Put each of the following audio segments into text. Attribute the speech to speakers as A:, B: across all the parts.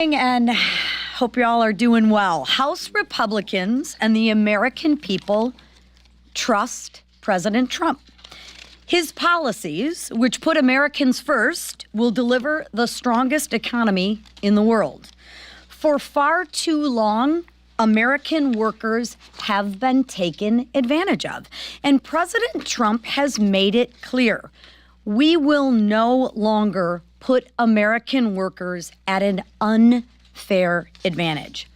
A: And hope you all are doing well. House Republicans and the American people trust President Trump. His policies, which put Americans first, will deliver the strongest economy in the world. For far too long, American workers have been taken advantage of. And President Trump has made it clear, we will no longer put American workers at an unfair advantage.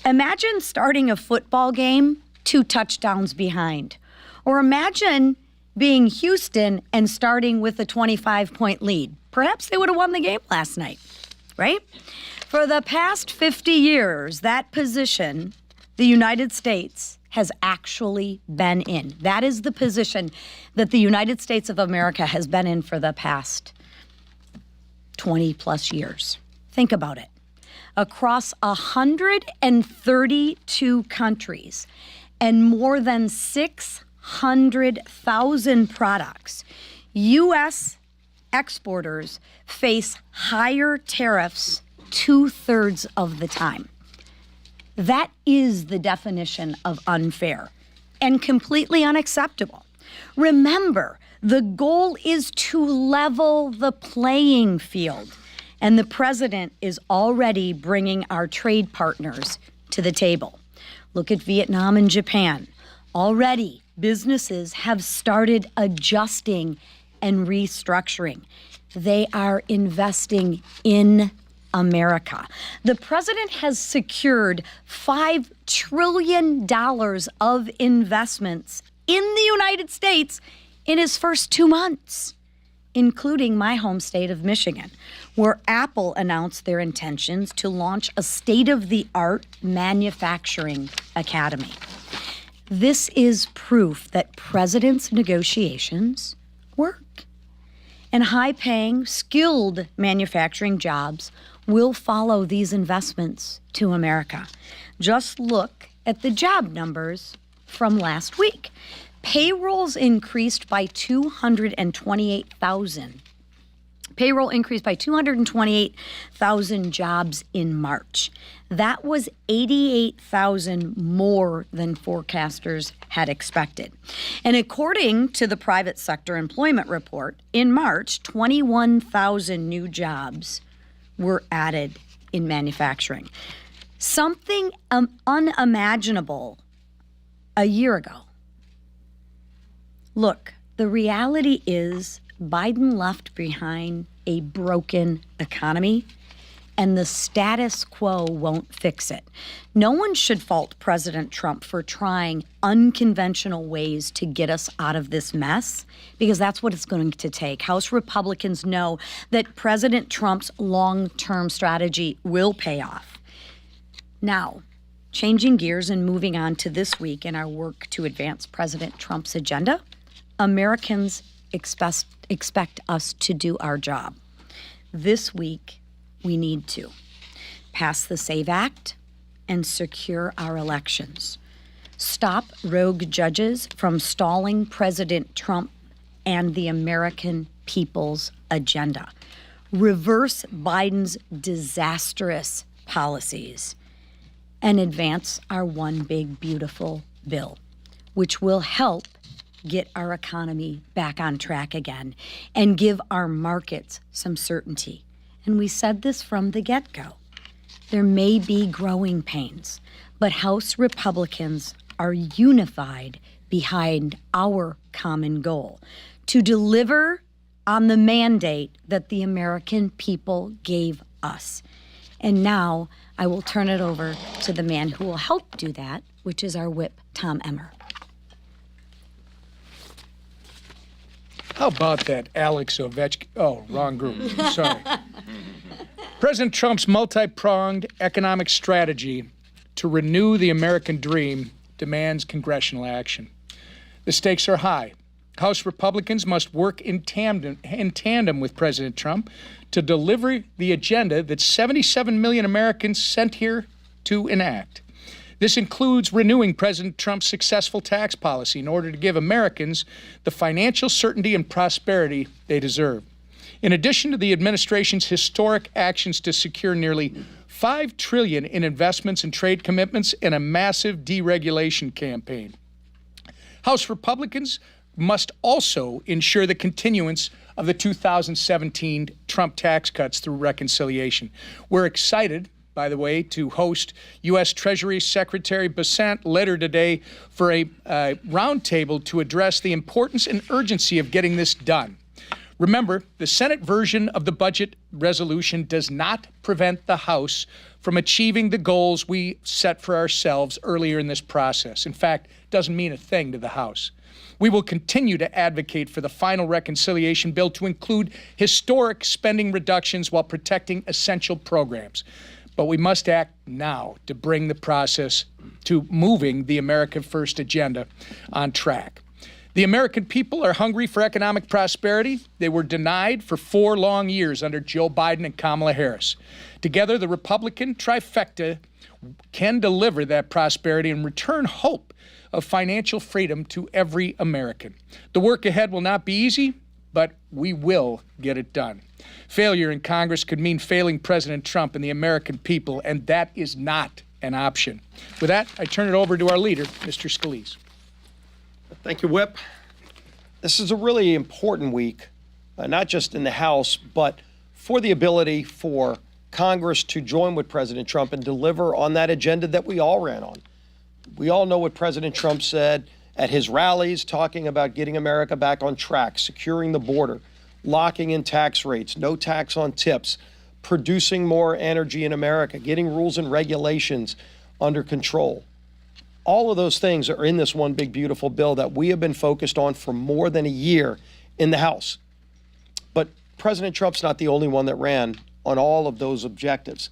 A: Imagine starting a football game 2 touchdowns behind. Or imagine being Houston and starting with a 25-point lead. Perhaps they would have won the game last night, right? For the past 50 years, that position the United States has actually been in. That is the position that the United States of America has been in for the past 20 plus years. Think about it. Across 132 countries and more than 600,000 products, U.S. exporters face higher tariffs 2/3 of the time. That is the definition of unfair and completely unacceptable. Remember, the goal is to level the playing field, and the president is already bringing our trade partners to the table. Look at Vietnam and Japan. Already, businesses have started adjusting and restructuring. They are investing in America. The president has secured $5 trillion of investments in the United States in his first 2 months, including my home state of Michigan, where Apple announced their intentions to launch a state-of-the-art manufacturing academy. This is proof that president's negotiations work. And high-paying, skilled manufacturing jobs will follow these investments to America. Just look at the job numbers from last week. Payrolls increased by 228,000. Payroll increased by 228,000 jobs in March. That was 88,000 more than forecasters had expected. And according to the private sector employment report, in March, 21,000 new jobs were added in manufacturing. Something unimaginable a year ago. Look, the reality is Biden left behind a broken economy, and the status quo won't fix it. No one should fault President Trump for trying unconventional ways to get us out of this mess, because that's what it's going to take. House Republicans know that President Trump's long-term strategy will pay off. Now, changing gears and moving on to this week in our work to advance President Trump's agenda, Americans expect us to do our job. This week, we need to pass the SAVE Act and secure our elections. Stop rogue judges from stalling President Trump and the American people's agenda. Reverse Biden's disastrous policies and advance our one big beautiful bill, which will help get our economy back on track again and give our markets some certainty. And we said this from the get-go. There may be growing pains, but House Republicans are unified behind our common goal to deliver on the mandate that the American people gave us. And now I will turn it over to the man who will help do that, which is our whip, Tom Emmer.
B: How about that, Alex Ovechkin? Oh, wrong group. Sorry. President Trump's multi-pronged economic strategy to renew the American dream demands congressional action. The stakes are high. House Republicans must work in tandem with President Trump to deliver the agenda that 77 million Americans sent here to enact. This includes renewing President Trump's successful tax policy in order to give Americans the financial certainty and prosperity they deserve. In addition to the administration's historic actions to secure nearly $5 trillion in investments and trade commitments, and a massive deregulation campaign. House Republicans must also ensure the continuance of the 2017 Trump tax cuts through reconciliation. We're excited, by the way, to host U.S. Treasury Secretary Bessent later today for a roundtable to address the importance and urgency of getting this done. Remember, the Senate version of the budget resolution does not prevent the House from achieving the goals we set for ourselves earlier in this process. In fact, it doesn't mean a thing to the House. We will continue to advocate for the final reconciliation bill to include historic spending reductions while protecting essential programs. But we must act now to bring the process to moving the America First agenda on track. The American people are hungry for economic prosperity. They were denied for 4 long years under Joe Biden and Kamala Harris. Together, the Republican trifecta can deliver that prosperity and return hope of financial freedom to every American. The work ahead will not be easy, but we will get it done. Failure in Congress could mean failing President Trump and the American people, and that is not an option. With that, I turn it over to our leader, Mr. Scalise.
C: Thank you, Whip. This is a really important week, not just in the House, but for the ability for Congress to join with President Trump and deliver on that agenda that we all ran on. We all know what President Trump said at his rallies, talking about getting America back on track, securing the border, locking in tax rates, no tax on tips, producing more energy in America, getting rules and regulations under control. All of those things are in this one big, beautiful bill that we have been focused on for more than a year in the House. But President Trump's not the only one that ran on all of those objectives.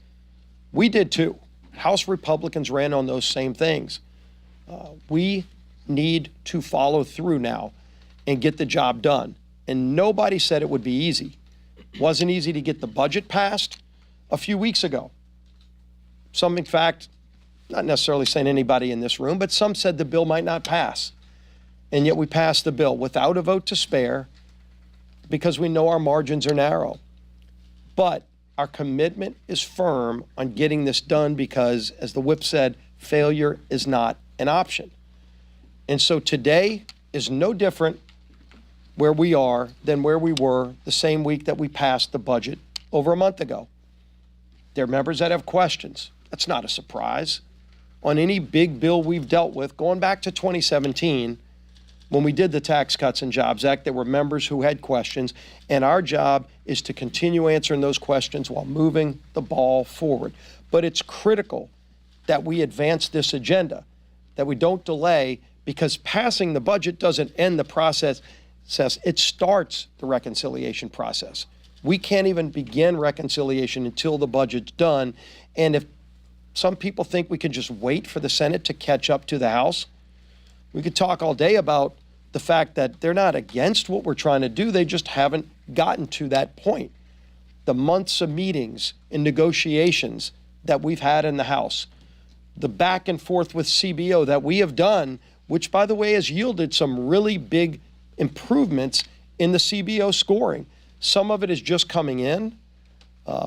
C: We did too. House Republicans ran on those same things. We need to follow through now and get the job done. And nobody said it would be easy. It wasn't easy to get the budget passed a few weeks ago. Some, in fact, not necessarily saying anybody in this room, but some said the bill might not pass. And yet we passed the bill without a vote to spare because we know our margins are narrow. But our commitment is firm on getting this done because, as the Whip said, failure is not an option. And so today is no different where we are than where we were the same week that we passed the budget over a month ago. There are members that have questions. That's not a surprise. On any big bill we've dealt with, going back to 2017, when we did the Tax Cuts and Jobs Act, there were members who had questions, and our job is to continue answering those questions while moving the ball forward. But it's critical that we advance this agenda, that we don't delay, because passing the budget doesn't end the process. It starts the reconciliation process. We can't even begin reconciliation until the budget's done. And if some people think we can just wait for the Senate to catch up to the House, we could talk all day about the fact that they're not against what we're trying to do. They just haven't gotten to that point. The months of meetings and negotiations that we've had in the House, the back and forth with CBO that we have done, which, by the way, has yielded some really big improvements in the CBO scoring. Some of it is just coming in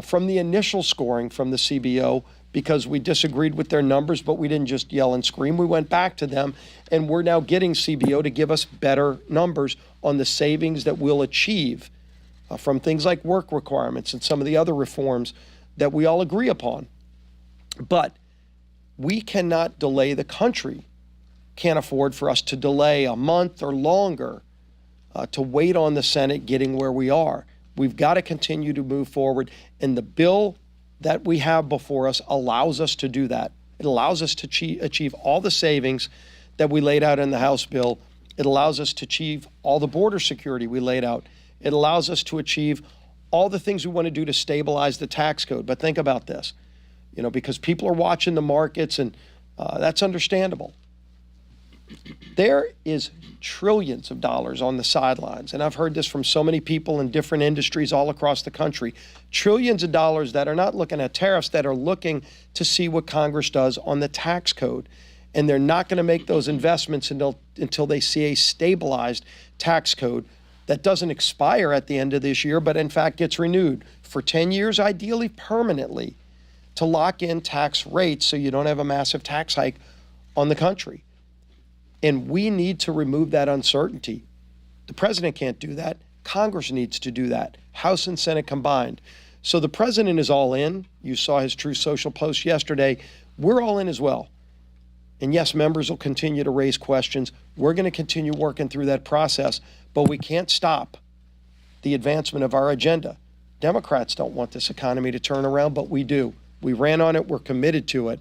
C: from the initial scoring from the CBO because we disagreed with their numbers, but we didn't just yell and scream. We went back to them, and we're now getting CBO to give us better numbers on the savings that we'll achieve from things like work requirements and some of the other reforms that we all agree upon. But we cannot delay. The country can't afford for us to delay a month or longer to wait on the Senate getting where we are. We've got to continue to move forward, and the bill that we have before us allows us to do that. It allows us to achieve all the savings that we laid out in the House bill. It allows us to achieve all the border security we laid out. It allows us to achieve all the things we want to do to stabilize the tax code. But think about this, because people are watching the markets, and that's understandable. There is trillions of dollars on the sidelines, and I've heard this from so many people in different industries all across the country, trillions of dollars that are not looking at tariffs, that are looking to see what Congress does on the tax code. And they're not going to make those investments until they see a stabilized tax code that doesn't expire at the end of this year, but in fact gets renewed for 10 years, ideally permanently. to lock in tax rates so you don't have a massive tax hike on the country. And we need to remove that uncertainty. The president can't do that. Congress needs to do that, House and Senate combined. So the president is all in. You saw his Truth Social post yesterday. We're all in as well. And yes, members will continue to raise questions. We're going to continue working through that process, but we can't stop the advancement of our agenda. Democrats don't want this economy to turn around, but we do. We ran on it. We're committed to it.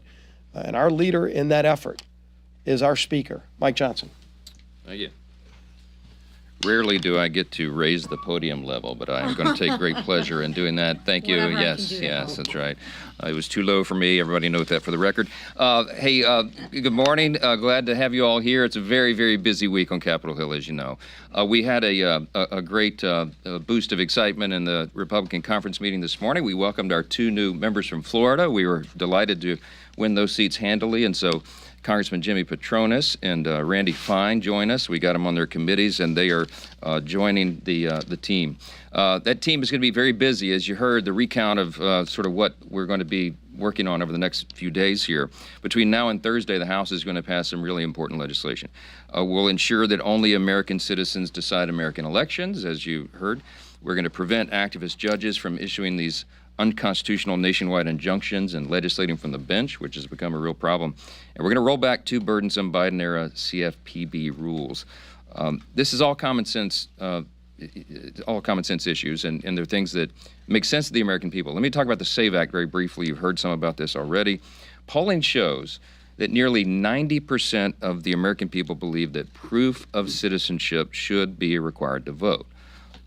C: And our leader in that effort is our Speaker, Mike Johnson.
D: Thank you. Rarely do I get to raise the podium level, but I'm going to take great pleasure in doing that. Thank you.
A: Whatever I
D: Yes,
A: can do to
D: yes,
A: help.
D: that's right. It was too low for me. Everybody note that for the record. Hey, good morning. Glad to have you all here. It's a very, very busy week on Capitol Hill, as you know. We had a great boost of excitement in the Republican conference meeting this morning. We welcomed our 2 new members from Florida. We were delighted to win those seats handily, and so Congressman Jimmy Patronis and Randy Fine join us. We got them on their committees, and they are joining the team. That team is going to be very busy, as you heard, the recount of sort of what we're going to be working on over the next few days here. Between now and Thursday, the House is going to pass some really important legislation. We'll ensure that only American citizens decide American elections, as you heard. We're going to prevent activist judges from issuing these unconstitutional nationwide injunctions and legislating from the bench, which has become a real problem. And we're going to roll back 2 burdensome Biden-era CFPB rules. This is all common sense issues, and they're things that make sense to the American people. Let me talk about the SAVE Act very briefly. You've heard some about this already. Polling shows that nearly 90% of the American people believe that proof of citizenship should be required to vote.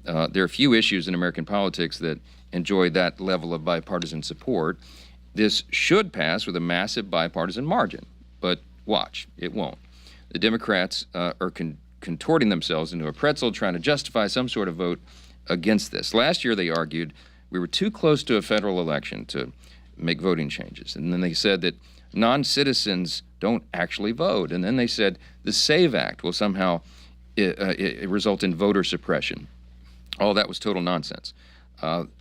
D: There are few issues in American politics that enjoy that level of bipartisan support. This should pass with a massive bipartisan margin, but watch, it won't. The Democrats are contorting themselves into a pretzel trying to justify some sort of vote against this. Last year they argued we were too close to a federal election to make voting changes. And then they said that non-citizens don't actually vote. And then they said the SAVE Act will somehow result in voter suppression. All that was total nonsense.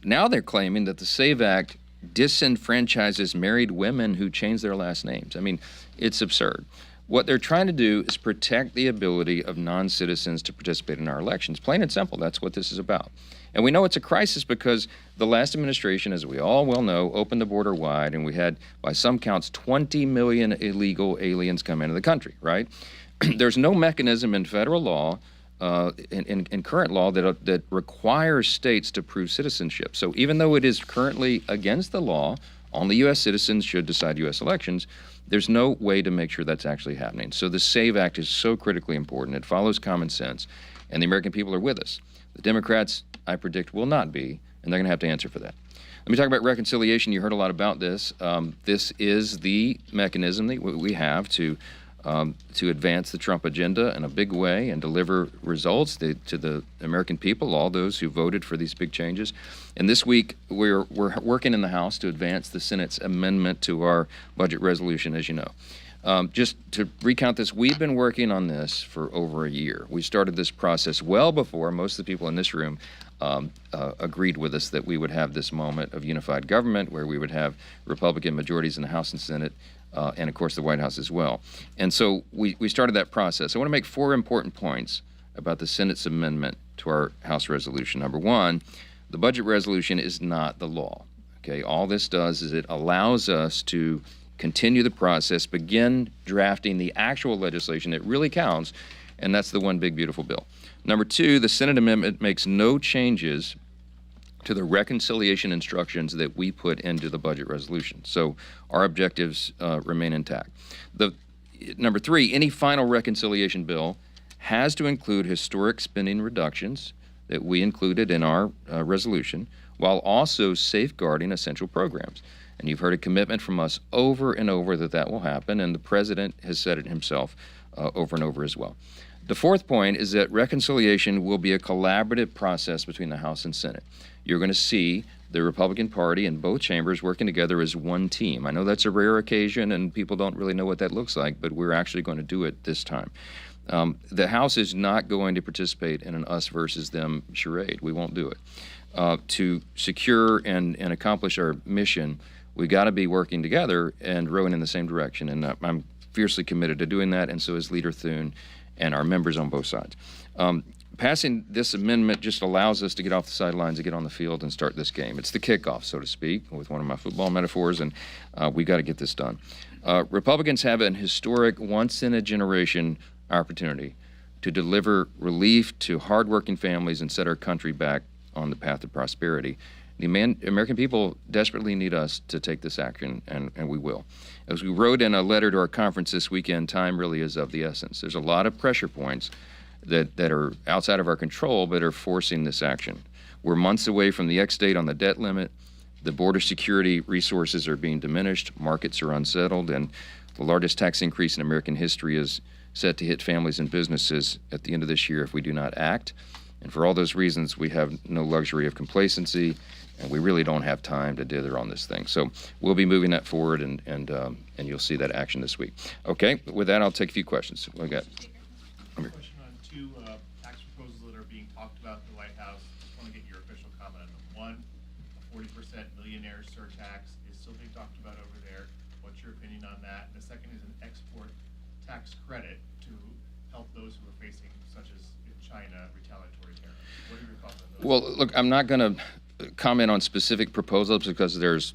D: Now they're claiming that the SAVE Act disenfranchises married women who change their last names. I mean, it's absurd. What they're trying to do is protect the ability of non-citizens to participate in our elections. Plain and simple, that's what this is about. And we know it's a crisis because the last administration, as we all well know, opened the border wide, and we had, by some counts, 20 million illegal aliens come into the country, right? There's no mechanism in federal law in current law that requires states to prove citizenship. So even though it is currently against the law, only U.S. citizens should decide U.S. elections, there's no way to make sure that's actually happening. So the SAVE Act is so critically important. It follows common sense, and the American people are with us. The Democrats, I predict, will not be, and they're going to have to answer for that. Let me talk about reconciliation. You heard a lot about this. This is the mechanism that we have to advance the Trump agenda in a big way and deliver results to the American people, all those who voted for these big changes. And this week, we're working in the House to advance the Senate's amendment to our budget resolution, as you know. Just to recount this, we've been working on this for over a year. We started this process well before most of the people in this room agreed with us that we would have this moment of unified government where we would have Republican majorities in the House and Senate, and of course the White House as well. And so we started that process. I want to make 4 important points about the Senate's amendment to our House resolution. Number 1, the budget resolution is not the law. Okay, all this does is it allows us to continue the process, begin drafting the actual legislation that really counts, and that's the one big beautiful bill. Number 2, the Senate amendment makes no changes to the reconciliation instructions that we put into the budget resolution. So our objectives remain intact. Number 3, any final reconciliation bill has to include historic spending reductions that we included in our resolution, while also safeguarding essential programs. And you've heard a commitment from us over and over that will happen, and the president has said it himself over and over as well. The 4th point is that reconciliation will be a collaborative process between the House and Senate. You're going to see the Republican Party in both chambers working together as one team. I know that's a rare occasion and people don't really know what that looks like, but we're actually going to do it this time. The House is not going to participate in an us versus them charade. We won't do it. To secure and accomplish our mission, we got to be working together and rowing in the same direction. And I'm fiercely committed to doing that, and so is Leader Thune and our members on both sides. Passing this amendment just allows us to get off the sidelines and get on the field and start this game. It's the kickoff, so to speak, with one of my football metaphors, and we got to get this done. Republicans have an historic, once-in-a-generation opportunity to deliver relief to hardworking families and set our country back on the path of prosperity. The American people desperately need us to take this action, and we will. As we wrote in a letter to our conference this weekend, time really is of the essence. There's a lot of pressure points that are outside of our control but are forcing this action. We're months away from the X-date on the debt limit. The border security resources are being diminished. Markets are unsettled, and the largest tax increase in American history is set to hit families and businesses at the end of this year if we do not act. And for all those reasons, we have no luxury of complacency, and we really don't have time to dither on this thing. So we'll be moving that forward, and you'll see that action this week. Okay, with that, I'll take a few questions. What we got?
E: Question on two tax proposals that are being talked about in the White House. Just want to get your official comment on them. One, a 40% millionaire surtax is still being talked about over there. What's your opinion on that? And the second is an export tax credit to help those who are facing, such as in China, retaliatory tariffs. What are your thoughts on those?
D: Well, look, I'm not going to comment on specific proposals because there's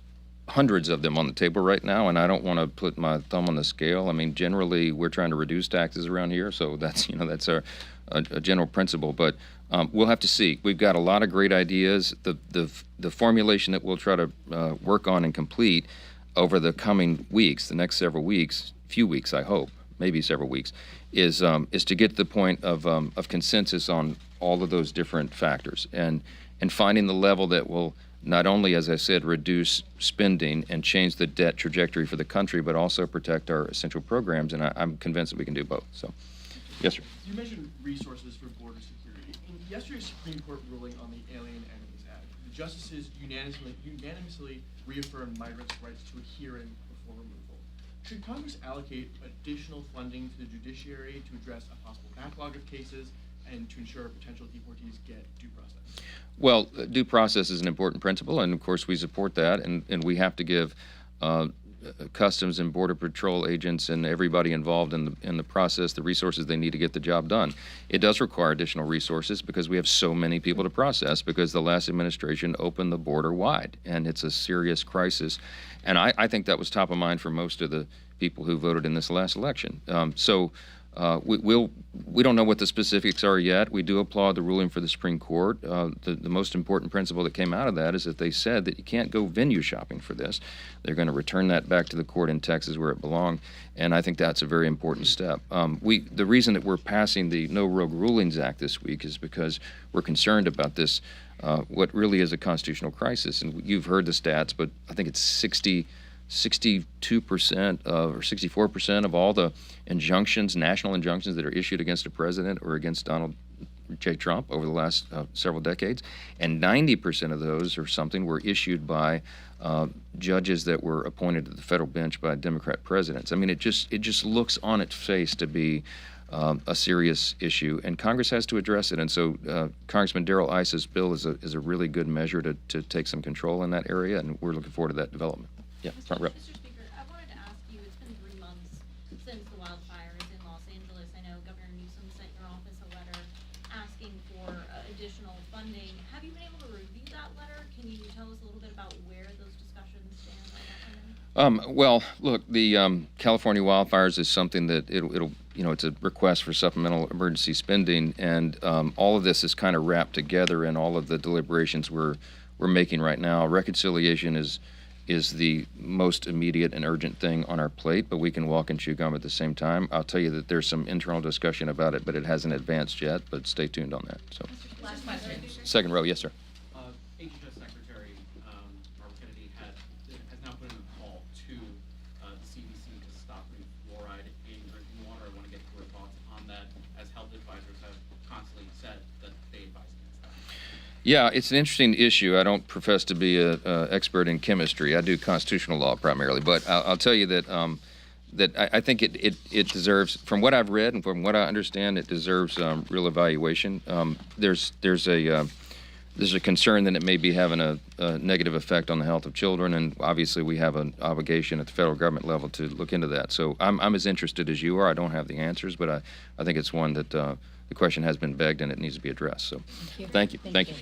D: hundreds of them on the table right now, and I don't want to put my thumb on the scale. I mean, generally, we're trying to reduce taxes around here, so that's a general principle. But we'll have to see. We've got a lot of great ideas. The formulation that we'll try to work on and complete over the coming weeks, the next several weeks, few weeks, I hope, maybe several weeks, is to get to the point of consensus on all of those different factors and finding the level that will not only, as I said, reduce spending and change the debt trajectory for the country, but also protect our essential programs. And I'm convinced that we can do both. So, yes, sir.
F: You mentioned resources for border security. In yesterday's Supreme Court ruling on the Alien Enemies Act, the justices unanimously reaffirmed migrants' rights to a hearing before removal. Should Congress allocate additional funding to the judiciary to address a possible backlog of cases and to ensure potential deportees get due process?
D: Well, due process is an important principle, and of course we support that, and we have to give Customs and Border Patrol agents and everybody involved in the process the resources they need to get the job done. It does require additional resources because we have so many people to process because the last administration opened the border wide, and it's a serious crisis. And I think that was top of mind for most of the people who voted in this last election. We don't know what the specifics are yet. We do applaud the ruling for the Supreme Court. The most important principle that came out of that is that they said that you can't go venue shopping for this. They're going to return that back to the court in Texas where it belonged, and I think that's a very important step. The reason that we're passing the No Rogue Rulings Act this week is because we're concerned about this, what really is a constitutional crisis. And you've heard the stats, but I think it's 62% or 64% of all the injunctions, national injunctions that are issued against a president or against Donald J. Trump over the last several decades, and 90% of those or something were issued by judges that were appointed to the federal bench by Democrat presidents. I mean, it just looks on its face to be a serious issue, and Congress has to address it. And so Congressman Darrell Iss's bill is a really good measure to take some control in that area, and we're looking forward to that development. Yeah, front row.
G: Mr. Speaker, I wanted to ask you, it's been 3 months since the wildfires in Los Angeles. I know Governor Newsom sent your office a letter asking for additional funding. Have you been able to review that letter? Can you tell us a little bit about where those discussions stand on that funding?
D: Well, look, the California wildfires is something that it's a request for supplemental emergency spending, and all of this is kind of wrapped together in all of the deliberations we're making right now. Reconciliation is the most immediate and urgent thing on our plate, but we can walk and chew gum at the same time. I'll tell you that there's some internal discussion about it, but it hasn't advanced yet, but stay tuned on that. So,
G: Last question.
D: second row, yes, sir.
H: HHS Secretary Robert Kennedy has now put in a call to the CDC to stop putting fluoride in drinking water. I want to get your thoughts on that, as health advisors have constantly said that they advise against that.
D: Yeah, it's an interesting issue. I don't profess to be an expert in chemistry. I do constitutional law primarily, but I'll tell you that I think it deserves, from what I've read and from what I understand, it deserves real evaluation. There's there's a concern that it may be having a negative effect on the health of children, and obviously we have an obligation at the federal government level to look into that. So I'm as interested as you are. I don't have the answers, but I think it's one that the question has been begged and it needs to be addressed. So thank you. Thank you.